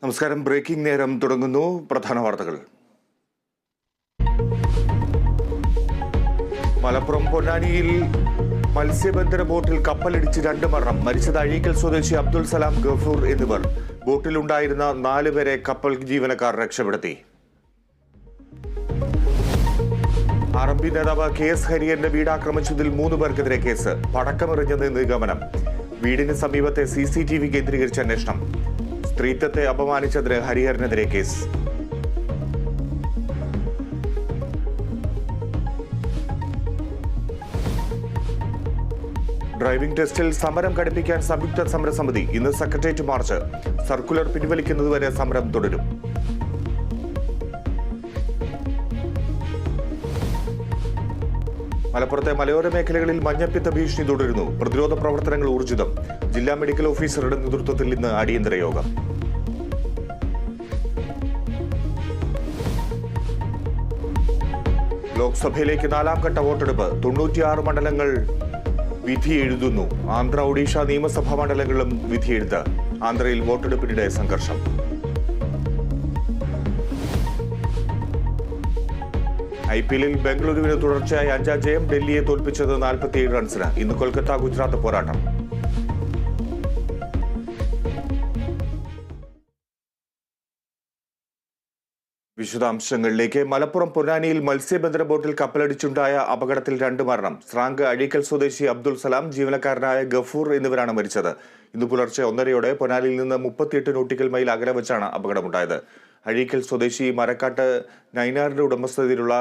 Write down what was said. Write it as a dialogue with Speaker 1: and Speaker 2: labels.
Speaker 1: നമസ്കാരം. ബ്രേക്കിംഗ് നേരം തുടങ്ങുന്നു. പ്രധാന വാർത്തകൾ. മലപ്പുറം പൊന്നാനിയിൽ മത്സ്യബന്ധന ബോട്ടിൽ കപ്പലിടിച്ച് 2 മരണം. മരിച്ചത് അഴീക്കൽ സ്വദേശി അബ്ദുൽ സലാം, ഗഫൂർ എന്നിവർ. ബോട്ടിലുണ്ടായിരുന്ന 4 പേരെ കപ്പൽ ജീവനക്കാർ രക്ഷപ്പെടുത്തി. RMP നേതാവ് KS ഹരിഹരന്റെ വീട് ആക്രമിച്ചതിൽ 3 പേർക്കെതിരെ കേസ്. പടക്കമെറിഞ്ഞത് നിഗമനം. വീടിന് സമീപത്തെ CCTV കേന്ദ്രീകരിച്ച് അന്വേഷണം. സ്ത്രീത്വത്തെ അപമാനിച്ചതിന് ഹരിഹരനെതിരെ കേസ്. ഡ്രൈവിംഗ് ടെസ്റ്റിൽ സമരം ഘടിപ്പിക്കാൻ സംയുക്ത സമരസമിതി. ഇന്ന് സെക്രട്ടേറിയറ്റ് മാർച്ച്. സർക്കുലർ പിൻവലിക്കുന്നതുവരെ സമരം തുടരും. മലപ്പുറത്തെ മലയോര മേഖലകളിൽ മഞ്ഞപ്പിത്ത ഭീഷണി തുടരുന്നു. പ്രതിരോധ പ്രവർത്തനങ്ങൾ ഊർജിതം. ജില്ലാ മെഡിക്കൽ ഓഫീസറുടെ നേതൃത്വത്തിൽ ഇന്ന് അടിയന്തര യോഗം. ലോക്സഭയിലേക്ക് 4ാം ഘട്ട വോട്ടെടുപ്പ്. 96 മണ്ഡലങ്ങൾ വിധി എഴുതുന്നു. ആന്ധ്ര, ഒഡീഷ നിയമസഭാ മണ്ഡലങ്ങളിലും വിധിയെഴുത്ത്. ആന്ധ്രയിൽ വോട്ടെടുപ്പിനിടെ സംഘർഷം. IPL-ൽ ബംഗളൂരുവിന് തുടർച്ചയായി 5ാം ജയം. ഡൽഹിയെ തോൽപ്പിച്ചത് 47 റൺസിന്. ഇന്ന് കൊൽക്കത്ത ഗുജറാത്ത് പോരാട്ടം. വിശദാംശങ്ങളിലേക്ക്. മലപ്പുറം പൊന്നാനിയിൽ മത്സ്യബന്ധന ബോട്ടിൽ കപ്പലടിച്ചുണ്ടായ അപകടത്തിൽ 2 മരണം. സ്രാങ്ക് അഴീക്കൽ സ്വദേശി അബ്ദുൽ സലാം, ജീവനക്കാരനായ ഗഫൂർ എന്നിവരാണ് മരിച്ചത്. ഇന്ന് പുലർച്ചെ 1:30-ഓടെ പൊന്നാനിയിൽ നിന്ന് 38 നോട്ടിക്കൽ മൈൽ അകലെ വെച്ചാണ് അപകടമുണ്ടായത്. അഴീക്കൽ സ്വദേശി മരക്കാട്ട് നൈനാറിന്റെ ഉടമസ്ഥതയിലുള്ള